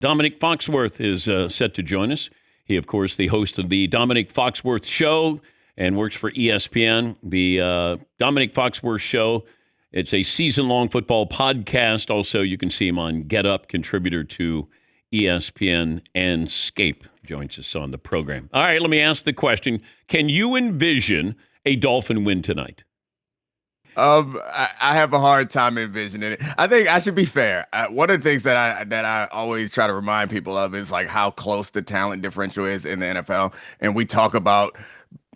Domonique Foxworth is set to join us. He, of course, the host of the Domonique Foxworth Show and works for ESPN. The Domonique Foxworth Show, it's a season-long football podcast. Also, you can see him on Get Up, contributor to ESPN, and Scape joins us on the program. All right, let me ask the question. Can you envision a Dolphin win tonight? I have a hard time envisioning it. I think I should be fair. One of the things that I always try to remind people of is like how close the talent differential is in the NFL, and we talk about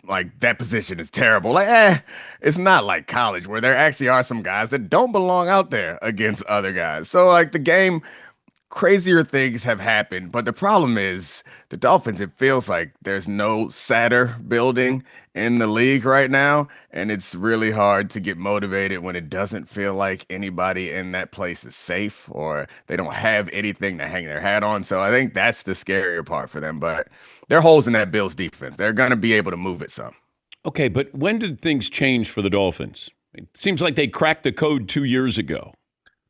like that position is terrible. Like, it's not like college where there actually are some guys that don't belong out there against other guys. So like the game, crazier things have happened, but the problem is the Dolphins, it feels like there's no sadder building in the league right now, and it's really hard to get motivated when it doesn't feel like anybody in that place is safe or they don't have anything to hang their hat on. So I think that's the scarier part for them, but there are holes in that Bills defense. They're going to be able to move it some. Okay, but when did things change for the Dolphins? It seems like they cracked the code 2 years ago.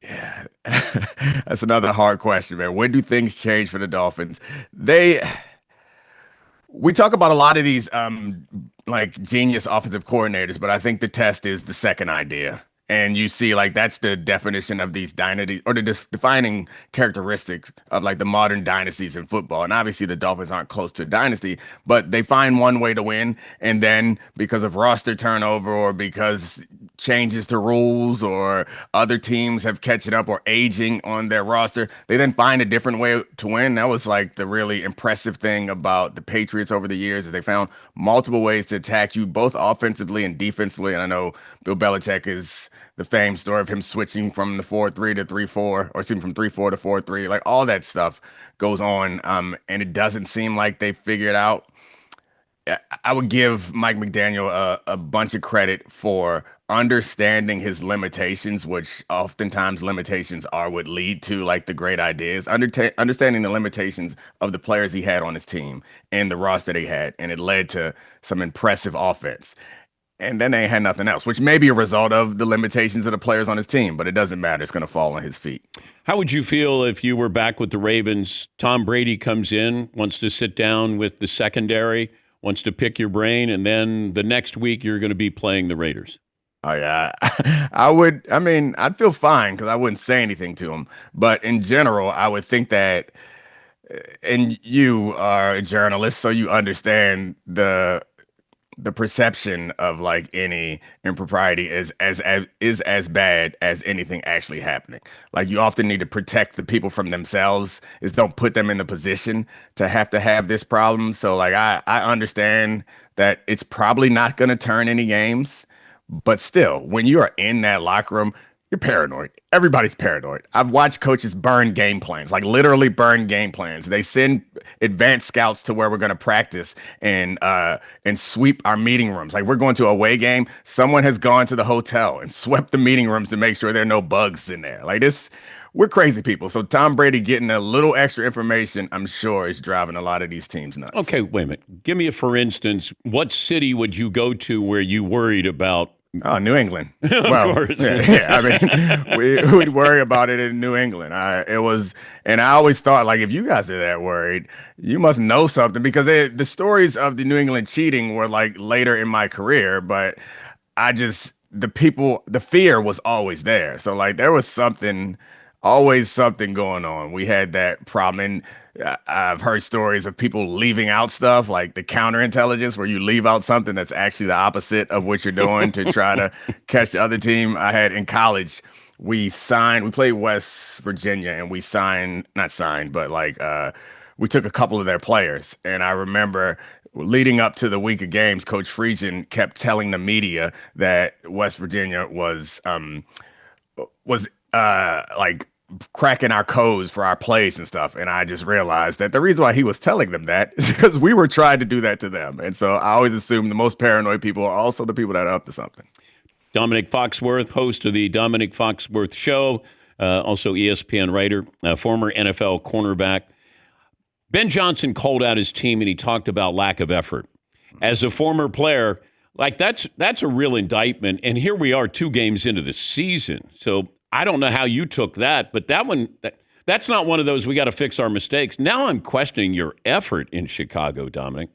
Yeah, that's another hard question, man. When do things change for the Dolphins? We talk about a lot of these like genius offensive coordinators, but I think the test is the second idea. And you see, like, that's the definition of these dynasties or the defining characteristics of like the modern dynasties in football. And obviously, the Dolphins aren't close to a dynasty, but they find one way to win. And then because of roster turnover or because changes to rules or other teams have catching up or aging on their roster, they then find a different way to win. That was like the really impressive thing about the Patriots over the years is they found multiple ways to attack you both offensively and defensively. And I know Bill Belichick is the famed story of him switching from the 4-3 to 3-4, or excuse me, from 3-4 to 4-3. Like all that stuff goes on, and it doesn't seem like they figured out. I would give Mike McDaniel a bunch of credit for understanding his limitations, which oftentimes limitations are what lead to like the great ideas. Understanding the limitations of the players he had on his team and the roster they had, and it led to some impressive offense. And then they had nothing else, which may be a result of the limitations of the players on his team, but it doesn't matter. It's going to fall on his feet. How would you feel if you were back with the Ravens? Tom Brady comes in, wants to sit down with the secondary, wants to pick your brain, and then the next week you're going to be playing the Raiders. Oh, yeah. I would. I mean, I'd feel fine because I wouldn't say anything to him. But in general, I would think that, and you are a journalist, so you understand the perception of like any impropriety is as bad as anything actually happening. Like you often need to protect the people from themselves, is don't put them in the position to have this problem. So like I understand that it's probably not going to turn any games, but still, when you are in that locker room, you're paranoid. Everybody's paranoid. I've watched coaches burn game plans, like literally burn game plans. They send advanced scouts to where we're going to practice and sweep our meeting rooms. Like we're going to a away game. Someone has gone to the hotel and swept the meeting rooms to make sure there are no bugs in there. Like this, we're crazy people. So Tom Brady getting a little extra information, I'm sure, is driving a lot of these teams nuts. Okay, wait a minute. Give me for instance, what city would you go to where you worried about? Oh, New England. Well, of course. Yeah. I mean, we'd worry about it in New England. And I always thought, like, if you guys are that worried, you must know something because the stories of the New England cheating were like later in my career, but the fear was always there. So like, there was always something going on. We had that problem. And I've heard stories of people leaving out stuff like the counterintelligence where you leave out something that's actually the opposite of what you're doing to try to catch the other team. I had in college, we played West Virginia and we we took a couple of their players. And I remember leading up to the week of games, Coach Friedgen kept telling the media that West Virginia was like cracking our codes for our plays and stuff. And I just realized that the reason why he was telling them that is because we were trying to do that to them. And so I always assume the most paranoid people are also the people that are up to something. Domonique Foxworth, host of the Domonique Foxworth Show, also ESPN writer, former NFL cornerback. Ben Johnson called out his team and he talked about lack of effort. As a former player, like that's a real indictment. And here we are 2 games into the season. So I don't know how you took that, but that That's not one of those we got to fix our mistakes. Now I'm questioning your effort in Chicago, Dominic.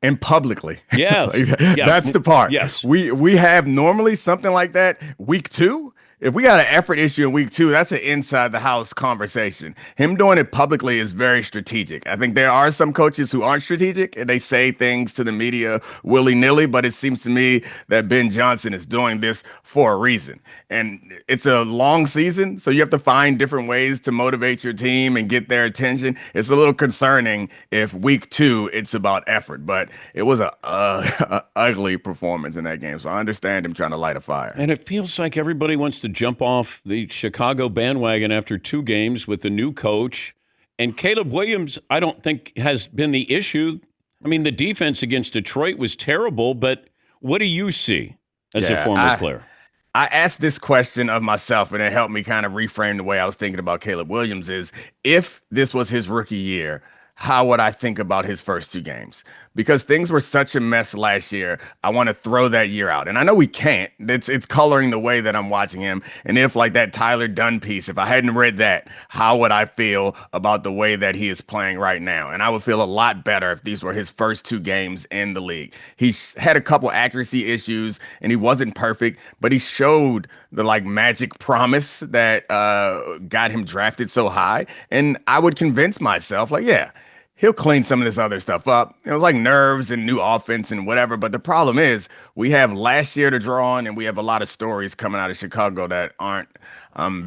And publicly. Yes. Yeah. That's the part. Yes. We have normally something like that week 2. If we got an effort issue in week 2, that's an inside the house conversation. Him doing it publicly is very strategic. I think there are some coaches who aren't strategic and they say things to the media willy-nilly, but it seems to me that Ben Johnson is doing this for a reason. And it's a long season, so you have to find different ways to motivate your team and get their attention. It's a little concerning if week 2 it's about effort, but it was a ugly performance in that game. So I understand him trying to light a fire. And it feels like everybody wants to jump off the Chicago bandwagon after 2 games with the new coach. And Caleb Williams, I don't think has been the issue. I mean, the defense against Detroit was terrible, but what do you see as a former player? I asked this question of myself, and it helped me kind of reframe the way I was thinking about Caleb Williams is, if this was his rookie year, how would I think about his first 2 games? Because things were such a mess last year, I want to throw that year out. And I know we can't. It's coloring the way that I'm watching him. And if, like that Tyler Dunn piece, if I hadn't read that, how would I feel about the way that he is playing right now? And I would feel a lot better if these were his first 2 games in the league. He's had a couple accuracy issues, and he wasn't perfect, but he showed the magic promise that got him drafted so high. And I would convince myself, he'll clean some of this other stuff up. It was like nerves and new offense and whatever. But the problem is we have last year to draw on, and we have a lot of stories coming out of Chicago that aren't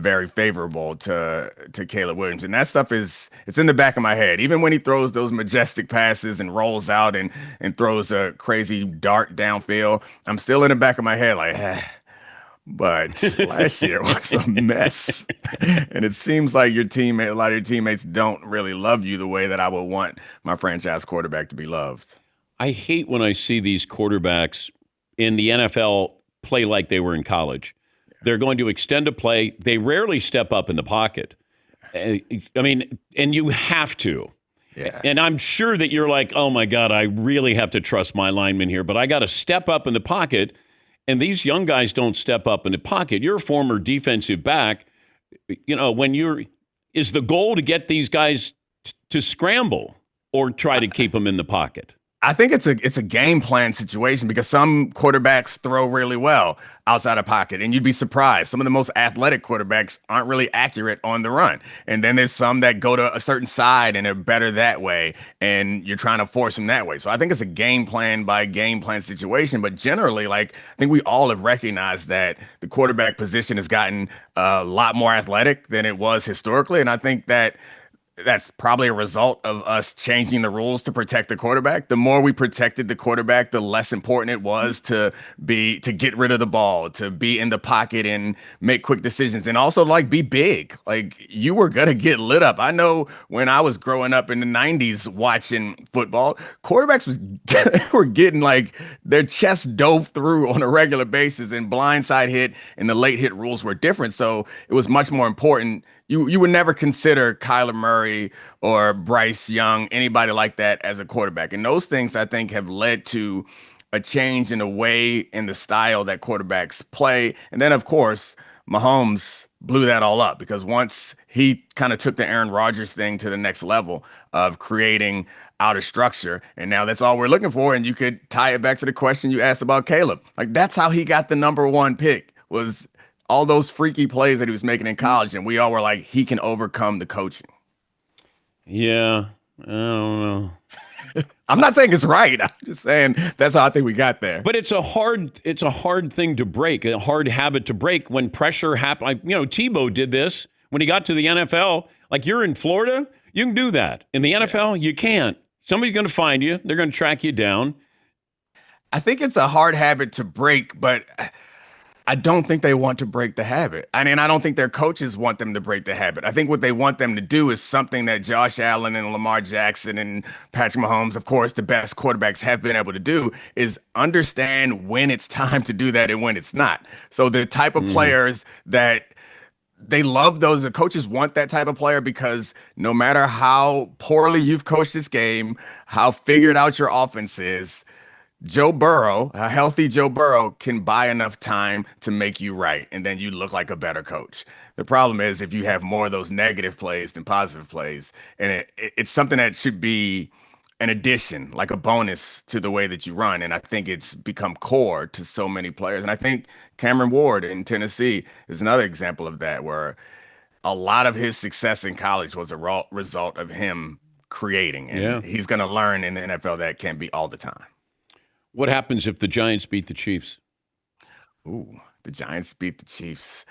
very favorable to Caleb Williams. And that stuff it's in the back of my head. Even when he throws those majestic passes and rolls out and throws a crazy dart downfield, I'm still in the back of my head But last year was a mess. And it seems like a lot of your teammates don't really love you the way that I would want my franchise quarterback to be loved. I hate when I see these quarterbacks in the NFL play like they were in college. They're going to extend a play. They rarely step up in the pocket. I mean, and you have to. Yeah. And I'm sure that you're like, oh, my God, I really have to trust my lineman here. But I got to step up in the pocket. And these young guys don't step up in the pocket. You're a former defensive back. Is the goal to get these guys to scramble or try to keep them in the pocket? I think it's a game plan situation because some quarterbacks throw really well outside of pocket, and you'd be surprised. Some of the most athletic quarterbacks aren't really accurate on the run. And then there's some that go to a certain side and are better that way, and you're trying to force them that way. So I think it's a game plan by game plan situation. But generally, I think we all have recognized that the quarterback position has gotten a lot more athletic than it was historically. And I think that's probably a result of us changing the rules to protect the quarterback. The more we protected the quarterback, the less important it was to get rid of the ball, to be in the pocket and make quick decisions, and also be big. You were gonna get lit up. I know when I was growing up in the 90s watching football, quarterbacks were getting their chest dove through on a regular basis, and blindside hit and the late hit rules were different. So it was much more important. You would never consider Kyler Murray or Bryce Young, anybody like that, as a quarterback. And those things, I think, have led to a change in the way, in the style that quarterbacks play. And then, of course, Mahomes blew that all up because once he kind of took the Aaron Rodgers thing to the next level of creating out of structure, and now that's all we're looking for. And you could tie it back to the question you asked about Caleb. That's how he got the #1 pick, was all those freaky plays that he was making in college, and we all were like, he can overcome the coaching. Yeah, I don't know. I'm not saying it's right. I'm just saying that's how I think we got there. But it's a hard thing to break, a hard habit to break when pressure happens. Tebow did this when he got to the NFL. You're in Florida, you can do that. In the NFL, you can't. Somebody's going to find you. They're going to track you down. I think it's a hard habit to break, but I don't think they want to break the habit. I mean, I don't think their coaches want them to break the habit. I think what they want them to do is something that Josh Allen and Lamar Jackson and Patrick Mahomes, of course, the best quarterbacks, have been able to do, is understand when it's time to do that and when it's not. So the type of players that they love, the coaches want that type of player, because no matter how poorly you've coached this game, how figured out your offense is, Joe Burrow, a healthy Joe Burrow, can buy enough time to make you right, and then you look like a better coach. The problem is if you have more of those negative plays than positive plays, and it's something that should be an addition, like a bonus to the way that you run. And I think it's become core to so many players. And I think Cameron Ward in Tennessee is another example of that, where a lot of his success in college was a result of him creating. Yeah. And he's going to learn in the NFL that can't be all the time. What happens if the Giants beat the Chiefs? Ooh, the Giants beat the Chiefs.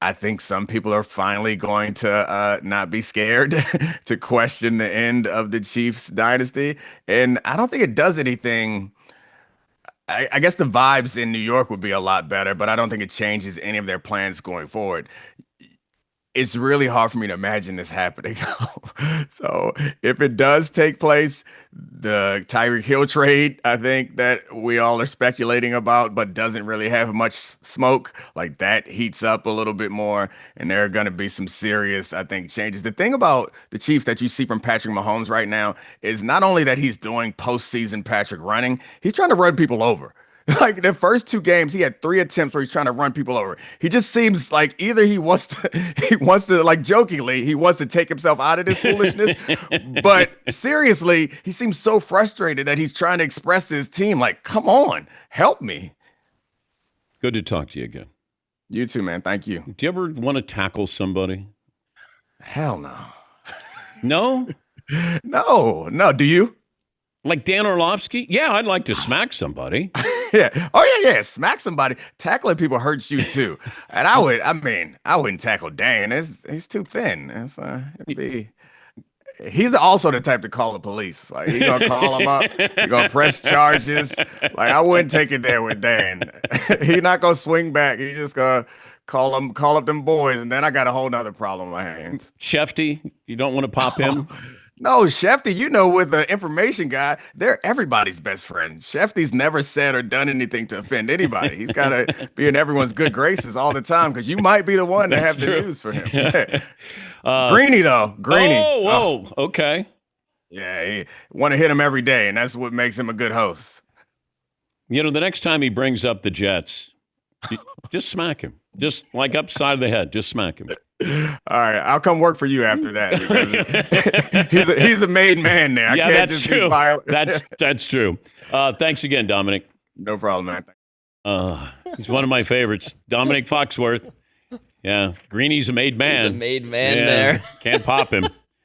I think some people are finally going to not be scared to question the end of the Chiefs dynasty. And I don't think it does anything. I guess the vibes in New York would be a lot better, but I don't think it changes any of their plans going forward. It's really hard for me to imagine this happening. So if it does take place, the Tyreek Hill trade, I think that we all are speculating about, but doesn't really have much smoke, like that heats up a little bit more. And there are going to be some serious, I think, changes. The thing about the Chiefs that you see from Patrick Mahomes right now is not only that he's doing postseason Patrick running, he's trying to run people over. Like the first two games, he had 3 attempts where he's trying to run people over. He just seems like either he wants to like jokingly, he wants to take himself out of this foolishness. But seriously, he seems so frustrated that he's trying to express to his team, like, come on, help me. Good to talk to you again. You too, man. Thank you. Do you ever want to tackle somebody? Hell no. No? No. Do you? Like Dan Orlovsky? Yeah, I'd like to smack somebody. Yeah. Oh, yeah. Smack somebody. Tackling people hurts you too. And I wouldn't tackle Dan. He's too thin. He's also the type to call the police. Like, he's going to call him up. He's going to press charges. Like, I wouldn't take it there with Dan. He's not going to swing back. He's just going to call up them boys. And then I got a whole nother problem on my hands. Shefty, you don't want to pop him? No, Shefty, with the information guy, they're everybody's best friend. Shefty's never said or done anything to offend anybody. He's got to be in everyone's good graces all the time because you might be the one to have the news for him. Greeny, though. Greeny. Oh, okay. Yeah, you want to hit him every day, and that's what makes him a good host. The next time he brings up the Jets, just smack him. Just like upside of the head, just smack him. All right, I'll come work for you after that because he's a made man there. Yeah, that's true. That's true. Thanks again, Dominic. No problem, man. He's one of my favorites, Domonique Foxworth. Yeah, Greeny's a made man. He's a made man there. Can't pop him.